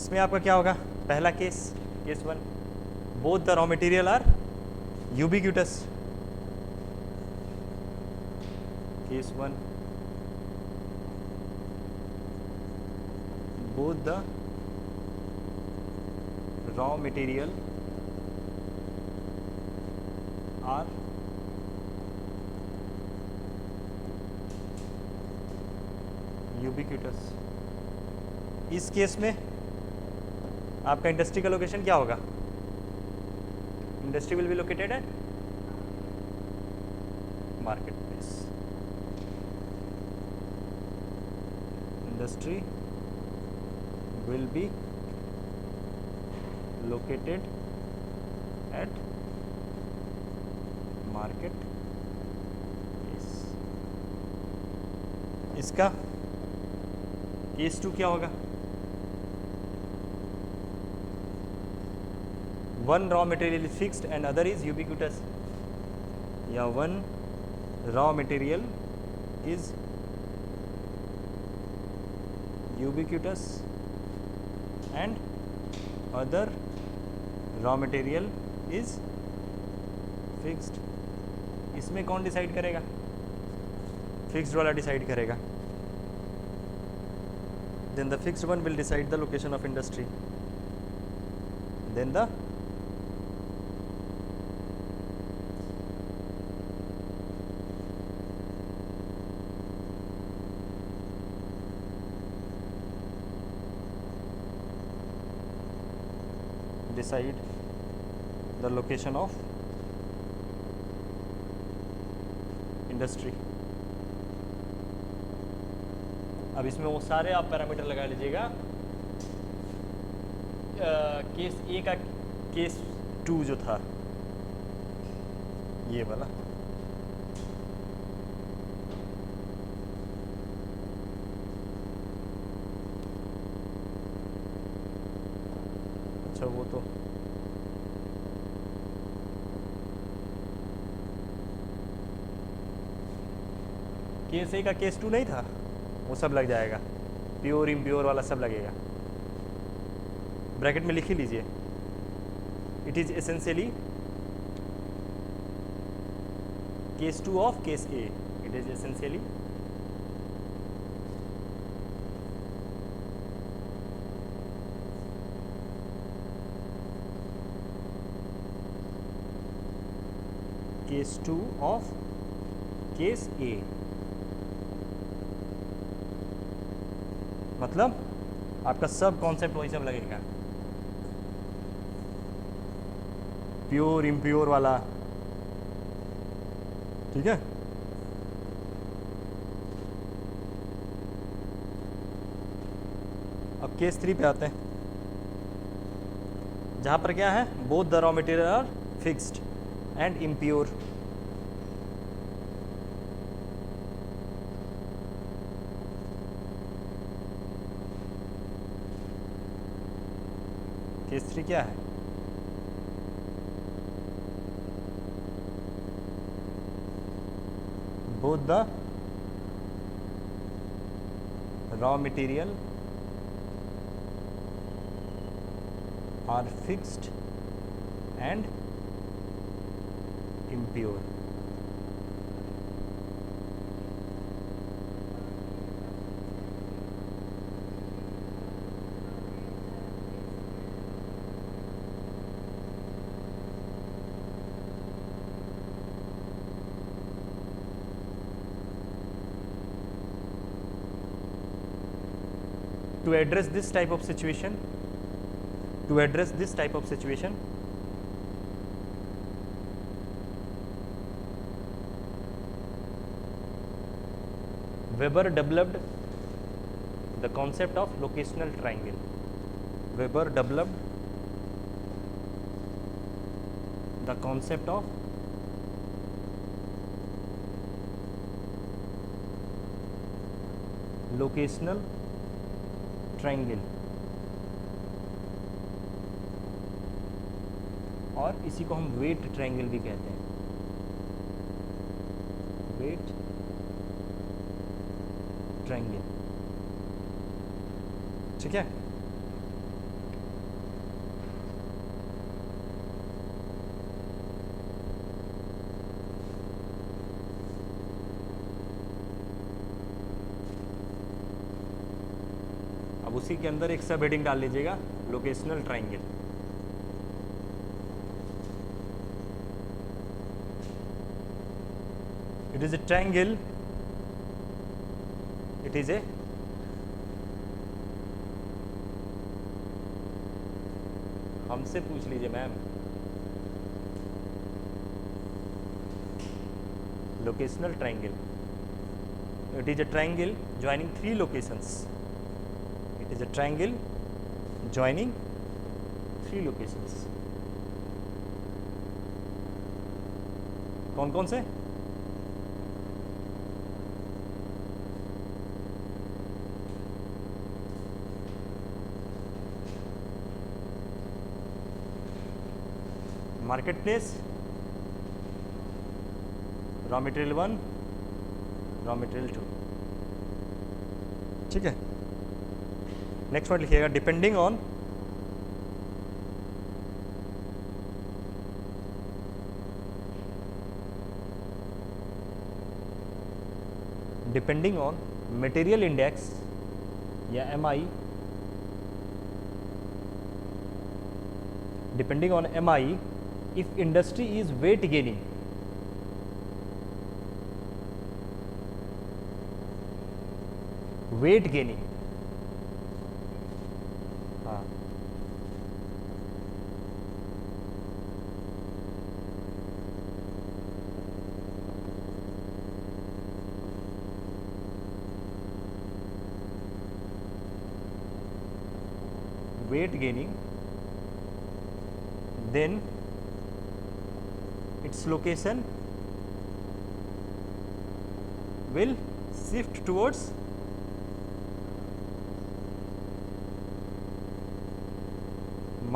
इसमें आपका क्या होगा, पहला case, case 1, both the raw material are ubiquitous, case 1, both the raw material are ubiquitous। इस केस में आपका इंडस्ट्री का लोकेशन क्या होगा, industry will be located at market place, industry will be located at market place। इसका case 2 क्या होगा, one raw material is fixed and other is ubiquitous, या one raw material is ubiquitous and other raw material is fixed। इसमें कौन decide करेगा, fixed वाला decide करेगा। then the fixed one will decide the location of industry, then the decide the location of industry। अब इसमें वो सारे आप पैरामीटर लगा लीजिएगा, केस ए का केस 2 जो था ये वाला, अच्छा वो तो केस ए का केस 2 नहीं था, वो सब लग जाएगा, प्योर इम्प्योर वाला सब लगेगा। ब्रैकेट में लिख ही लीजिए, it is essentially case 2 of case A, it is essentially case 2 of case A, मतलब आपका सब कॉन्सेप्ट वही सब लगेगा, प्योर इम्प्योर वाला, ठीक है। अब केस 3 पे आते हैं, जहां पर क्या है, both the raw material are fixed and impure. Case 3 क्या है, both the raw material are fixed and impure। To address this type of situation, Weber developed the concept of locational triangle। Weber developed the concept of locational triangle, और इसी को हम wait triangle भी कहते हैं, wait triangle, ठीक है। अब उसी के अंदर एक सब हेडिंग डाल लीजिएगा, locational triangle. It is a triangle, it is a हमसे पूछ लीजिए ma'am, locational triangle, it is a triangle joining 3 locations, it is a triangle joining 3 locations। कौन कौन से? Market place, raw material 1, raw material 2, ठीक है। नेक्स्ट पॉइंट लिखिएगा, depending on material index या MI, depending on MI if industry is weight gaining, weight gaining, हाँ, weight gaining, then its location will shift towards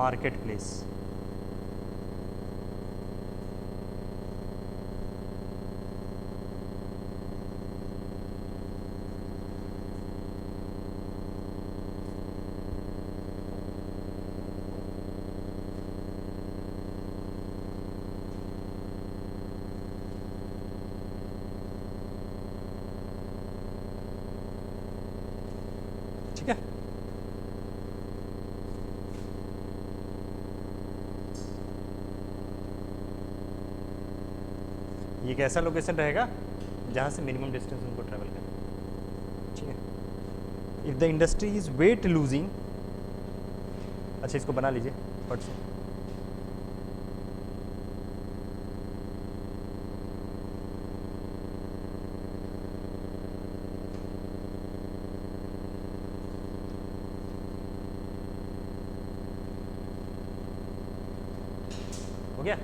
marketplace। ठीक है, ये एक ऐसा लोकेशन रहेगा जहाँ से मिनिमम डिस्टेंस उनको ट्रेवल करना, ठीक है। If the industry is weight losing, अच्छा इसको बना लीजिए फट से, हो गया।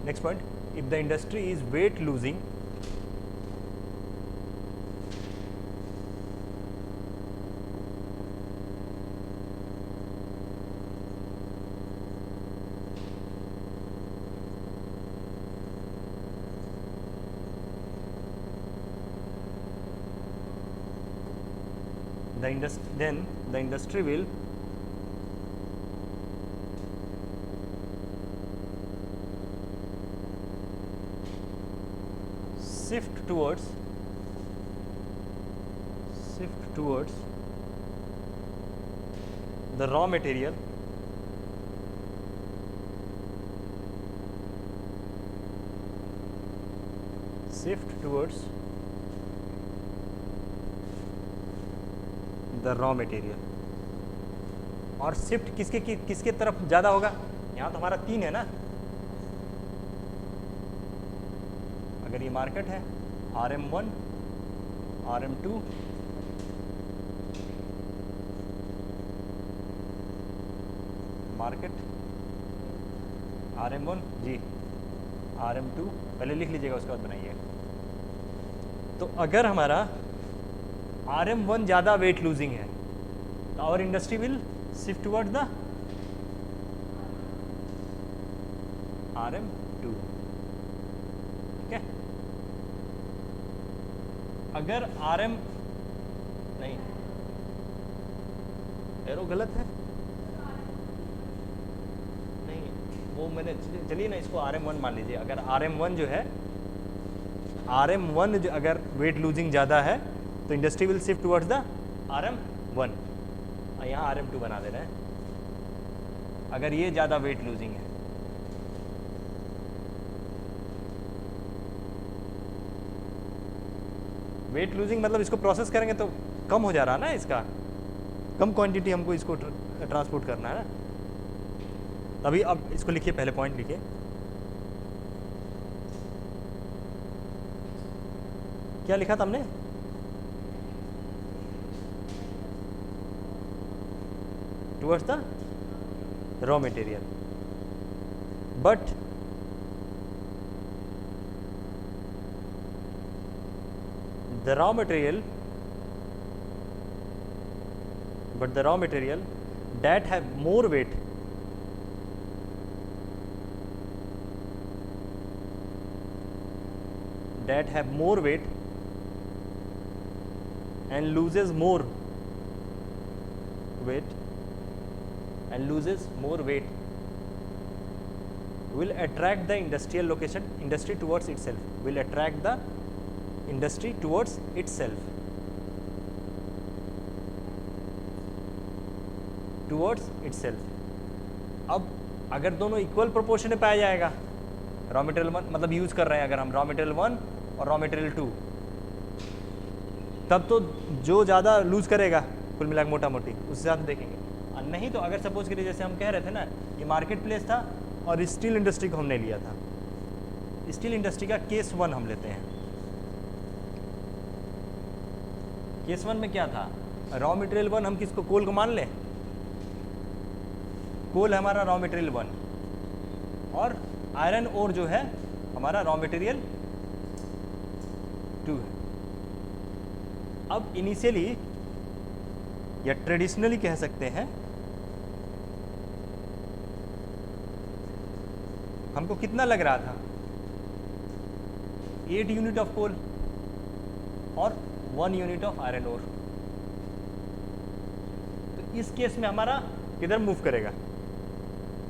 Next point, if the industry is weight losing, then the industry will shift towards the raw material, shift towards the raw material। और शिफ्ट किसके तरफ ज़्यादा होगा? यहाँ तो हमारा 3 है ना, अगर ये मार्केट है RM1, RM2, मार्केट RM1 जी, RM2 पहले लिख लीजिएगा, उसके बाद बनाइएगा। तो अगर हमारा RM1 ज़्यादा वेट लूजिंग है तो our industry will shift toward the RM2, ठीक है। अगर RM नहीं, एरो गलत है, नहीं वो मैंने, चलिए ना इसको RM1 मान लीजिए। अगर RM1 जो है, RM1 जो अगर वेट लूजिंग ज़्यादा है तो industry will shift towards the RM2। 1, यहाँ RM2 बना दे रहे हैं अगर ये ज़्यादा वेट लूजिंग है। वेट लूजिंग मतलब इसको प्रोसेस करेंगे तो कम हो जा रहा है ना, इसका कम क्वांटिटी हमको इसको ट्रांसपोर्ट करना है ना। अभी अब इसको लिखिए, पहले पॉइंट लिखिए, क्या लिखा था हमने? Towards the raw material, but the raw material that have more weight and loses more weight will attract the industry towards itself. अब अगर दोनों इक्वल प्रोपोर्शन में पाया जाएगा, रॉ मटेरियल 1 मतलब यूज कर रहे हैं अगर हम रॉ मटेरियल 1 और रॉ मटेरियल 2, तब तो जो ज़्यादा लूज करेगा कुल मिला के मोटा मोटी उससे ज़्यादा देखेंगे। और नहीं तो अगर सपोज करिए जैसे हम कह रहे थे ना, ये मार्केट प्लेस था और स्टील इंडस्ट्री को हमने लिया था, स्टील इंडस्ट्री का केस 1 हम लेते हैं। केस 1 में क्या था, रॉ मटेरियल 1 हम किसको, कोल को मान लें, कोल है हमारा रॉ मटेरियल 1 और आयरन ओर जो है हमारा रॉ मटेरियल 2 है। अब इनिशियली या ट्रेडिशनली कह सकते हैं हमको कितना लग रहा था, 8 यूनिट ऑफ कोल और 1 यूनिट ऑफ आयरन ओर। तो इस केस में हमारा किधर मूव करेगा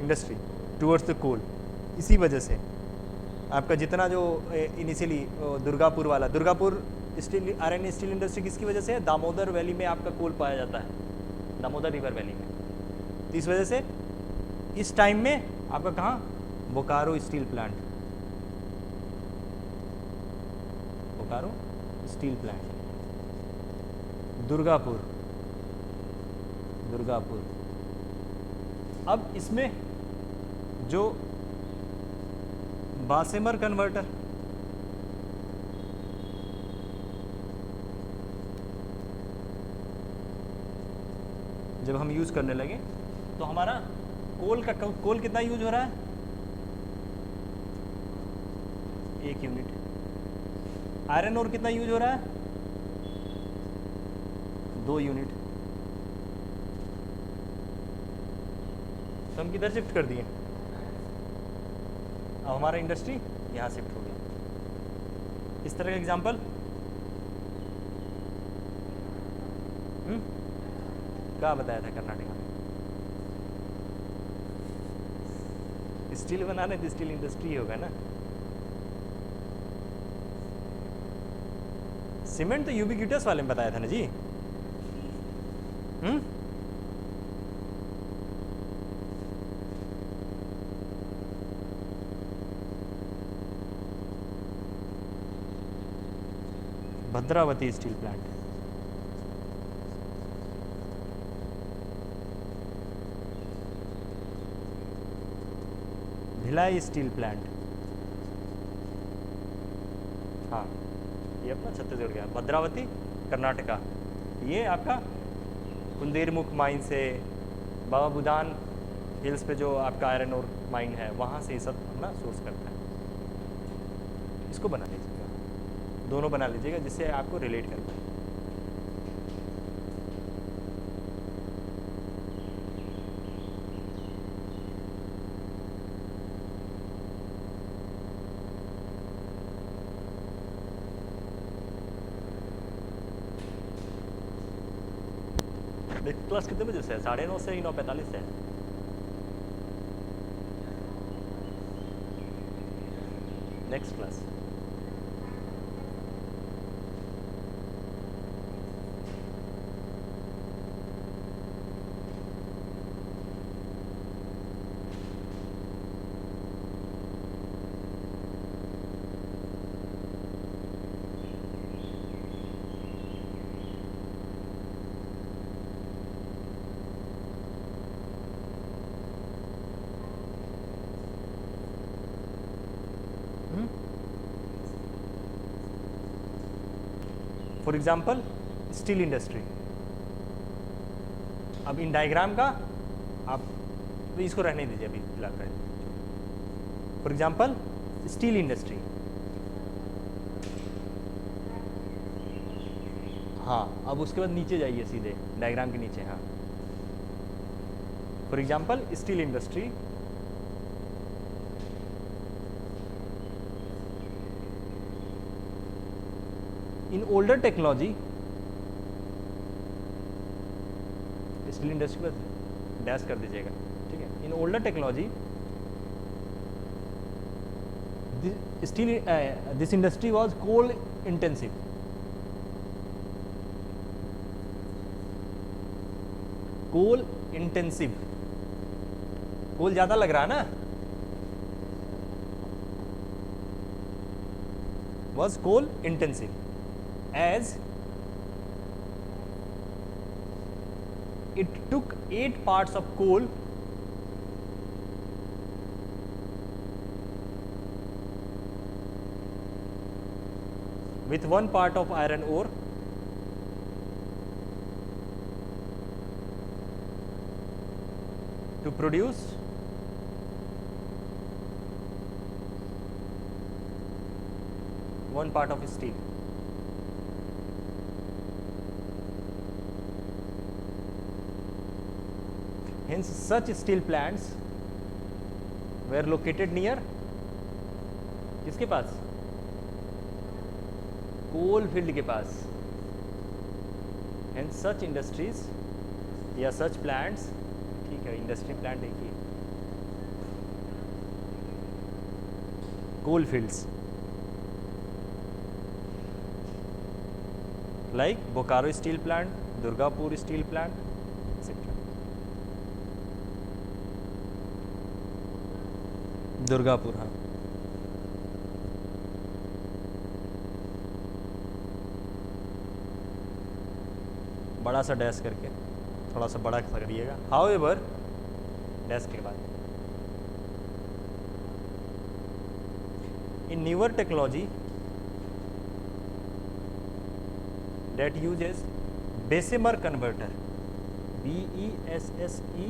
इंडस्ट्री, टुवर्ड्स द कोल। इसी वजह से आपका जितना जो इनिशियली दुर्गापुर वाला, Durgapur steel iron steel industry किसकी वजह से है, दामोदर वैली में आपका कोल पाया जाता है, दामोदर रिवर वैली में। तो इस वजह से इस टाइम में आपका कहाँ, Bokaro steel plant, Bokaro steel plant, Durgapur. अब इसमें जो बासेमर कन्वर्टर, जब हम यूज करने लगे तो हमारा कोल कितना यूज हो रहा है, 1 यूनिट। आयरन ओर कितना यूज हो रहा है, 2 यूनिट। तो हम किधर शिफ्ट कर दिए, अब हमारा इंडस्ट्री यहाँ शिफ्ट हो गया। इस तरह का एग्जांपल क्या बताया था कर्नाटक में, स्टील बनाने तो स्टील इंडस्ट्री होगा ना। सीमेंट तो यूबिक्यूटस वाले में बताया था ना जी। Bhadravati steel plant, Bhilai steel plant, हाँ ये अपना छत्तीसगढ़ का, भद्रावती कर्नाटका। ये आपका कुंदेरमुख माइन से, बाबा बुदान हिल्स पे जो आपका आयरन और माइन है वहाँ से ये सब अपना सोर्स करता है। इसको बना लीजिएगा, दोनों बना लीजिएगा जिससे आपको रिलेट कर पाए। क्लास कितने बजे से है, 9:30 से 9:45 है। Next class for example steel industry. अब इन डायग्राम का आप तो इसको रहने दीजिए अभी फिलहाल रहे। फॉर एग्जाम्पल स्टील इंडस्ट्री, हाँ अब उसके बाद नीचे जाइए सीधे डायग्राम के नीचे। हाँ for example steel industry, in older technology, steel industry पर डैश कर दीजिएगा, ठीक है। In older technology steel this industry was coal intensive, coal intensive, coal ज्यादा लग रहा है ना, was coal intensive as it took 8 parts of coal with 1 part of iron ore to produce 1 part of steel. Hence, such steel plants were located near किसके पास? Coal field के पास। Hence, such industries या such plants, ठीक है, industry plant देखिए, coal fields like Bokaro steel plant, Durgapur steel plant, etc. Durgapur, हाँ बड़ा सा dash करके, थोड़ा सा बड़ा करिएगा। हाउएवर डैश के बाद in newer technology that uses Bessemer converter, BESSE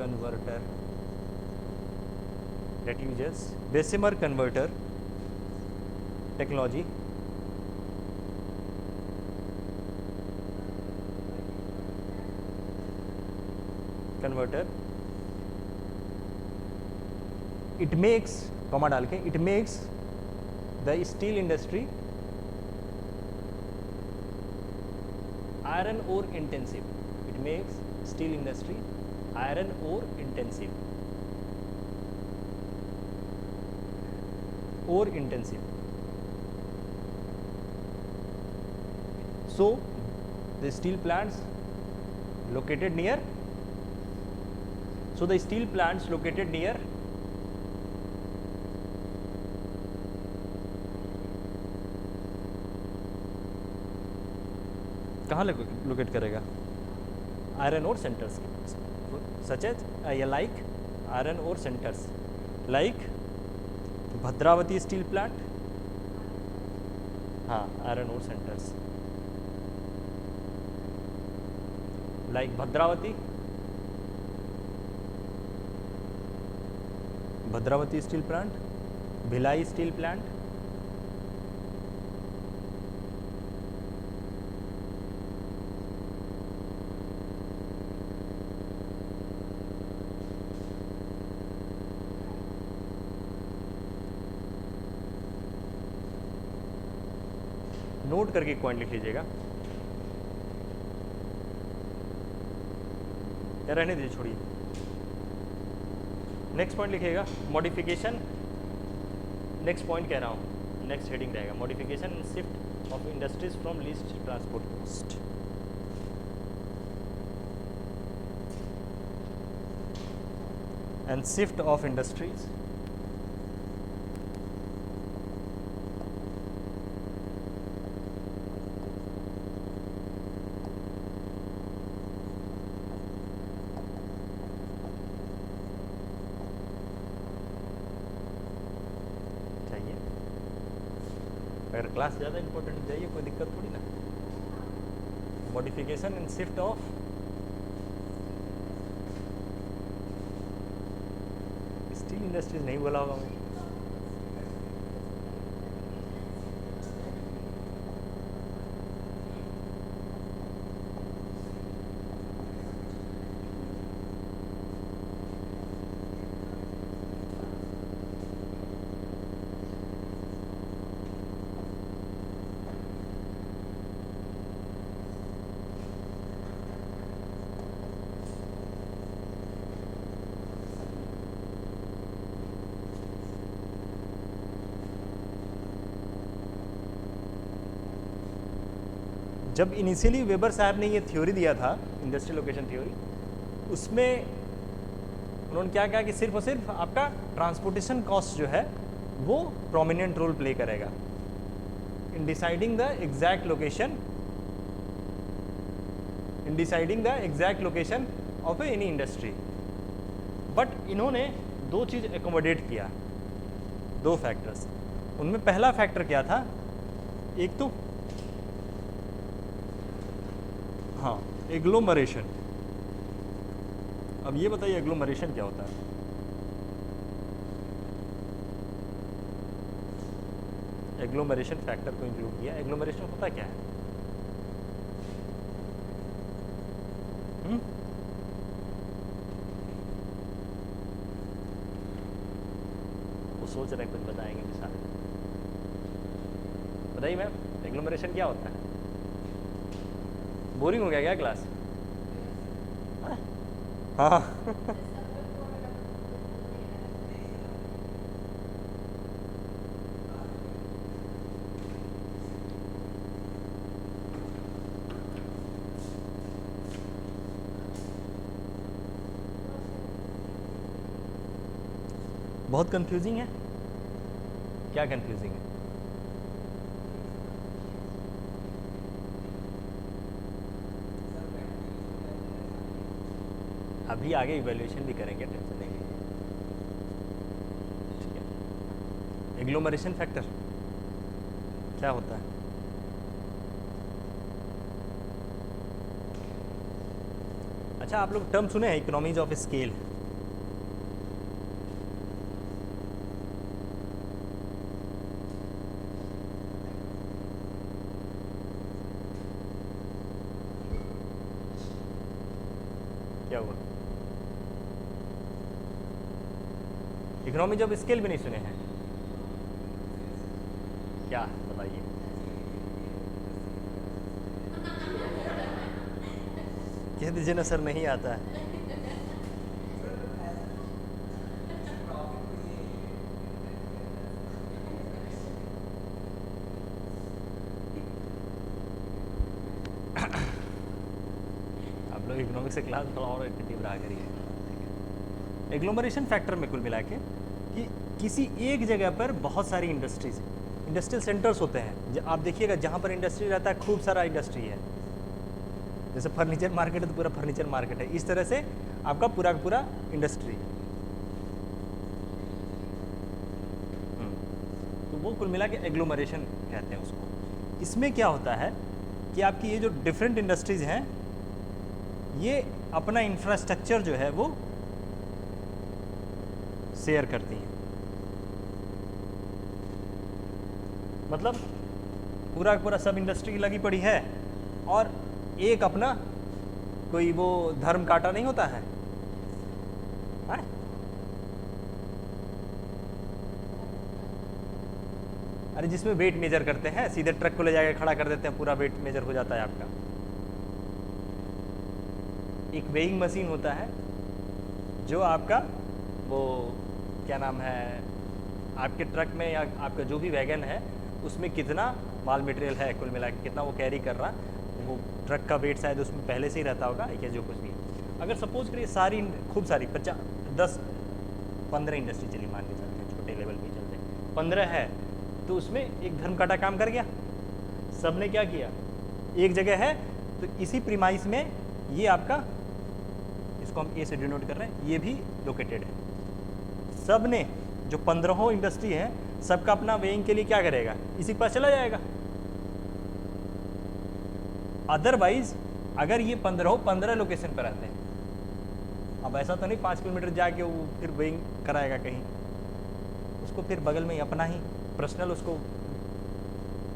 converter, that uses Bessemer converter technology it makes, comma डाल के, it makes the steel industry iron ore intensive. It makes steel industry iron ore intensive. Ore intensive. So the steel plants located near. So the steel plants located near कहाँ locate करेगा? Iron ore centres के पास, such as या like iron ore centres, like Bhadravati steel plant, हाँ iron ore centres, like Bhadravati steel plant, Bhilai steel plant, note करके एक point लिख लीजिएगा, या रहने दीजिए, छोड़िए। नेक्स्ट पॉइंट लिखिएगा मॉडिफिकेशन, नेक्स्ट पॉइंट कह रहा हूँ, नेक्स्ट हेडिंग रहेगा modification and shift of industries from least transport cost. And shift of industries अगर क्लास ज़्यादा इंपॉर्टेंट जाइए कोई दिक्कत थोड़ी ना। Modification and shift of steel industries नहीं बोला होगा मैं। जब इनिशियली वेबर साहब ने ये थ्योरी दिया था, इंडस्ट्रियल लोकेशन थ्योरी, उसमें उन्होंने क्या कहा कि सिर्फ और सिर्फ आपका ट्रांसपोर्टेशन कॉस्ट जो है वो प्रोमिनेंट रोल प्ले करेगा in deciding the exact location of any industry. But इन्होंने दो चीज़ एकोमोडेट किया, दो फैक्टर्स। उनमें पहला फैक्टर क्या था, एक तो हाँ एग्लोमरेशन। अब ये बताइए एग्लोमरेशन क्या होता है? एग्लोमरेशन फैक्टर को इंक्लूड किया। एग्लोमरेशन होता क्या है? वो सोच रहे हैं कुछ बताएंगे मिसाल। बताइए मैम एग्लोमरेशन क्या होता है? बोरिंग हो गया क्या क्लास? हाँ बहुत कंफ्यूजिंग है। क्या कंफ्यूजिंग है? अभी आगे इवैल्यूएशन भी करेंगे, टेंशन नहीं लीजिए। ठीक है, एग्लोमरेशन फैक्टर क्या होता है? अच्छा, आप लोग टर्म सुने हैं इकोनॉमीज ऑफ स्केल? क्या हुआ? इकोनॉमीज ऑफ स्केल भी नहीं सुने हैं क्या? बताइए। कह दीजिए ना सर, नहीं आता है। आप लोग इकोनॉमिक्स से क्लास थोड़ा और एक्टिव रहा करिए। एग्लोमरेशन फैक्टर में कुल मिला के कि किसी एक जगह पर बहुत सारी इंडस्ट्रीज, इंडस्ट्रियल सेंटर्स होते हैं। आप देखिएगा जहाँ पर इंडस्ट्री रहता है खूब सारा इंडस्ट्री है। जैसे फर्नीचर मार्केट है तो पूरा फर्नीचर मार्केट है, इस तरह से आपका पूरा का पूरा इंडस्ट्री। तो वो कुल मिला के एग्लोमरेशन कहते हैं उसको। इसमें क्या होता है कि आपकी ये जो डिफरेंट इंडस्ट्रीज हैं ये अपना इंफ्रास्ट्रक्चर जो है वो शेयर करती हैं। मतलब पूरा का पूरा सब इंडस्ट्री लगी पड़ी है और एक अपना कोई वो धर्म कांटा नहीं होता है, अरे जिसमें वेट मेजर करते हैं, सीधे ट्रक को ले जाकर खड़ा कर देते हैं, पूरा वेट मेजर हो जाता है आपका। एक वेइंग मशीन होता है जो आपका वो क्या नाम है, आपके ट्रक में या आपका जो भी वैगन है उसमें कितना माल मटेरियल है कुल मिला के, कितना वो कैरी कर रहा, वो ट्रक का वेट शायद उसमें पहले से ही रहता होगा या जो कुछ भी। अगर सपोज करिए सारी खूब सारी 10-15 इंडस्ट्री चली मान के चलते हैं, छोटे लेवल पे चलते हैं, 15 है तो उसमें एक धर्म काटा काम कर गया। सब ने क्या किया, एक जगह है तो इसी प्रीमाइस में ये आपका, इसको हम ए से डिनोट कर रहे हैं, ये भी लोकेटेड है। सब ने जो 15 इंडस्ट्री है सबका अपना वेइंग के लिए क्या करेगा, इसी के पास चला जाएगा। अदरवाइज अगर ये 15 लोकेशन पर रहते हैं, अब ऐसा तो नहीं 5 किलोमीटर जाके वो फिर वेइंग कराएगा कहीं, उसको फिर बगल में ही अपना ही पर्सनल उसको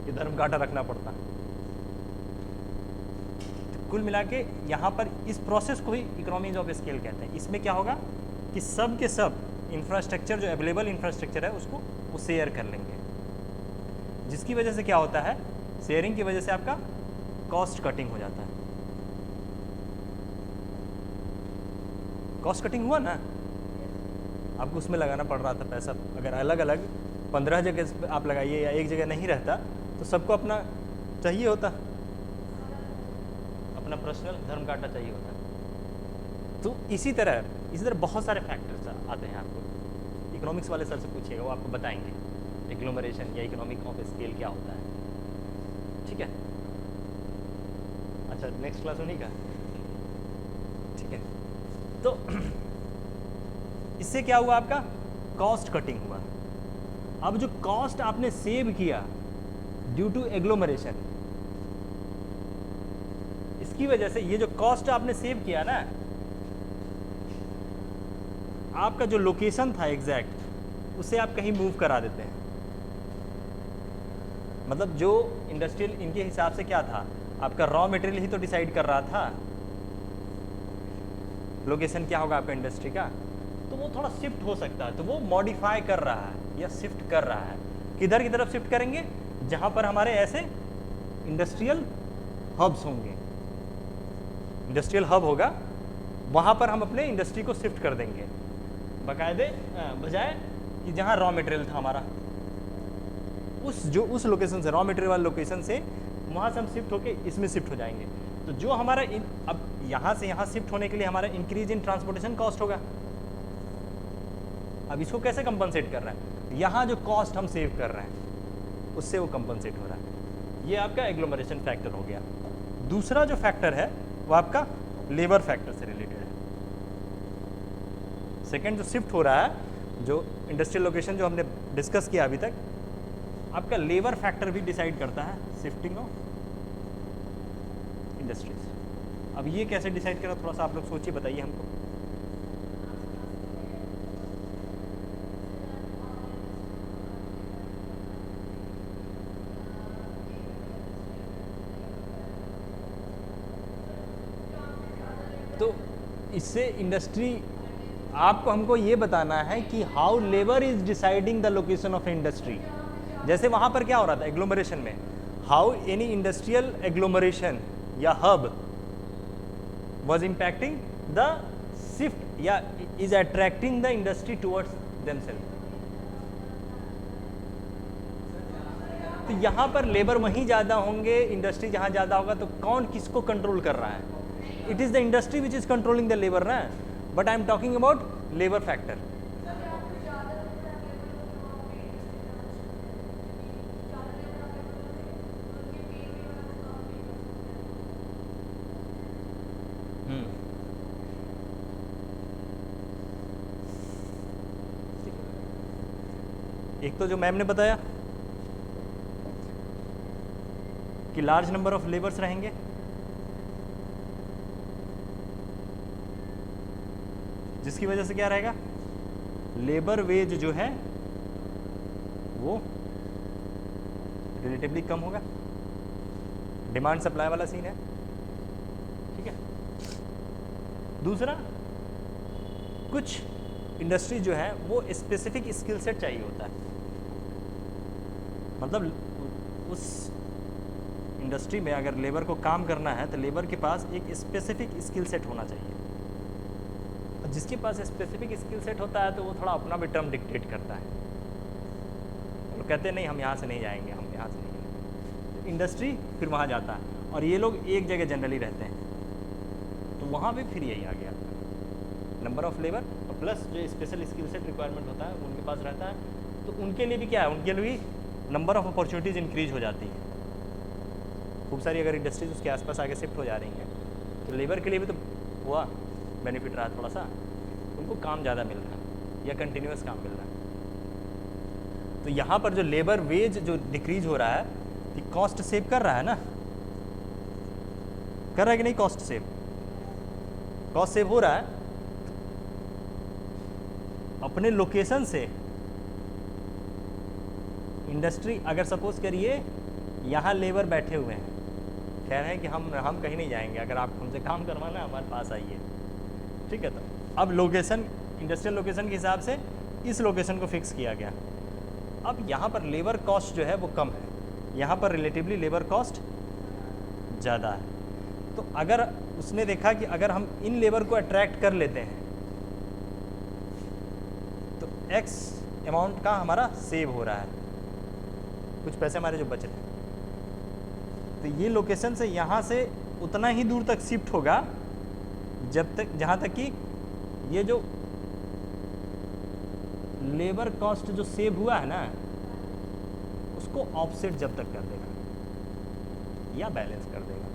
धर्म घाटा रखना पड़ता। तो कुल मिला के यहाँ पर इस प्रोसेस को ही इकोनॉमीज ऑफ स्केल कहते हैं। इसमें क्या होगा कि सब के सब इंफ्रास्ट्रक्चर, जो अवेलेबल इंफ्रास्ट्रक्चर है उसको वो शेयर कर लेंगे, जिसकी वजह से क्या होता है, शेयरिंग की वजह से आपका कॉस्ट कटिंग हो जाता है। कॉस्ट कटिंग हुआ ना, आपको उसमें लगाना पड़ रहा था पैसा। अगर अलग अलग 15 जगह आप लगाइए या एक जगह नहीं रहता तो सबको अपना चाहिए होता, अपना पर्सनल धर्म काटा चाहिए होता। तो इसी तरह बहुत सारे फैक्टर्स आते हैं। आपको इकोनॉमिक्स वाले सर से पूछिएगा, वो आपको बताएंगे एग्लोमरेशन या इकोनॉमिक ऑफ स्केल क्या होता है। ठीक है, अच्छा नेक्स्ट क्लास उन्हीं का, ठीक है। तो इससे क्या हुआ, आपका कॉस्ट कटिंग हुआ। अब जो कॉस्ट आपने सेव किया ड्यू टू एग्लोमरेशन, इसकी वजह से ये जो कॉस्ट आपने सेव किया ना, आपका जो लोकेशन था एग्जैक्ट, उसे आप कहीं मूव करा देते हैं। मतलब जो इंडस्ट्रियल, इनके हिसाब से क्या था, आपका रॉ मटेरियल ही तो डिसाइड कर रहा था लोकेशन क्या होगा आपका इंडस्ट्री का, तो वो थोड़ा शिफ्ट हो सकता है। तो वो मॉडिफाई कर रहा है या शिफ्ट कर रहा है। किधर की तरफ शिफ्ट करेंगे, जहां पर हमारे ऐसे इंडस्ट्रियल हब्स होंगे, इंडस्ट्रियल हब होगा, वहां पर हम अपने इंडस्ट्री को शिफ्ट कर देंगे बाकायदे, बजाय कि जहां रॉ मटेरियल था हमारा, उस लोकेशन से, रॉ मटेरियल वाले लोकेशन से वहां से हम शिफ्ट होके इसमें शिफ्ट हो जाएंगे। तो जो हमारा अब यहां से यहां शिफ्ट होने के लिए हमारा इंक्रीज इन ट्रांसपोर्टेशन कॉस्ट होगा। अब इसको कैसे कंपनसेट कर रहा है, यहां जो कॉस्ट हम सेव कर रहे हैं उससे वो कंपनसेट हो रहा है। ये आपका एग्लोमरेशन फैक्टर हो गया। दूसरा जो फैक्टर है वो आपका लेबर फैक्टर से रिलेटेड है। सेकेंड जो शिफ्ट हो रहा है, जो इंडस्ट्रियल लोकेशन जो हमने डिस्कस किया अभी तक, आपका लेबर फैक्टर भी डिसाइड करता है शिफ्टिंग ऑफ इंडस्ट्रीज। अब ये कैसे डिसाइड करा, थोड़ा सा आप लोग सोचिए, बताइए हमको। तो इससे इंडस्ट्री, आपको हमको ये बताना है कि how labour is deciding the location of industry. जैसे वहां पर क्या हो रहा था एग्लोमरेशन में, हाउ एनी इंडस्ट्रियल एग्लोमरेशन या hub was impacting the shift या is attracting the industry towards themselves। तो यहाँ पर लेबर वहीं ज़्यादा होंगे, इंडस्ट्री जहाँ ज़्यादा होगा, तो कौन किसको कंट्रोल कर रहा है, it is the industry which is controlling the labour ना, but I am talking about labour factor. एक तो जो मैम ने बताया कि लार्ज नंबर ऑफ लेबर्स रहेंगे, जिसकी वजह से क्या रहेगा, लेबर वेज जो है वो रिलेटिवली कम होगा। डिमांड सप्लाई वाला सीन है, ठीक है। दूसरा, कुछ इंडस्ट्री जो है वो स्पेसिफिक स्किल सेट चाहिए होता है। मतलब उस इंडस्ट्री में अगर लेबर को काम करना है तो लेबर के पास एक स्पेसिफिक स्किल सेट होना चाहिए। और जिसके पास स्पेसिफिक स्किल सेट होता है तो वो थोड़ा अपना भी टर्म डिक्टेट करता है। वो कहते हैं नहीं हम यहाँ से नहीं जाएंगे, हम यहाँ से नहीं जाएंगे, तो इंडस्ट्री फिर वहाँ जाता है। और ये लोग एक जगह जनरली रहते हैं, तो वहाँ भी फिर यही आ गया, नंबर ऑफ लेबर और प्लस जो स्पेशल स्किल सेट रिक्वायरमेंट होता है उनके पास रहता है। तो उनके लिए भी क्या है, उनके लिए भी नंबर ऑफ अपॉर्चुनिटीज़ इंक्रीज हो जाती है। खूब सारी अगर इंडस्ट्रीज उसके आसपास आगे शिफ्ट हो जा रही हैं तो लेबर के लिए भी तो हुआ बेनिफिट रहा, थोड़ा सा उनको काम ज़्यादा मिल रहा है या कंटिन्यूस काम मिल रहा है। तो तो यहाँ पर जो लेबर वेज जो डिक्रीज हो रहा है, ये कॉस्ट सेव कर रहा है ना, कर रहा है कि नहीं? कॉस्ट सेव हो रहा है। अपने लोकेशन से इंडस्ट्री, अगर सपोज करिए यहाँ लेबर बैठे हुए हैं, कह रहे हैं कि हम कहीं नहीं जाएंगे, अगर आप हमसे काम करवाना है हमारे पास आइए, ठीक है। तो अब लोकेशन, इंडस्ट्रियल लोकेशन के हिसाब से इस लोकेशन को फिक्स किया गया। अब यहाँ पर लेबर कॉस्ट जो है वो कम है, यहाँ पर रिलेटिवली लेबर कॉस्ट ज़्यादा है। तो अगर उसने देखा कि अगर हम इन लेबर को अट्रैक्ट कर लेते हैं तो एक्स अमाउंट का हमारा सेव हो रहा है, कुछ पैसे हमारे जो बच रहे हैं। तो ये लोकेशन से यहाँ से उतना ही दूर तक शिफ्ट होगा जब तक, जहाँ तक कि ये जो लेबर कॉस्ट जो सेव हुआ है ना, उसको ऑफसेट जब तक कर देगा या बैलेंस कर देगा।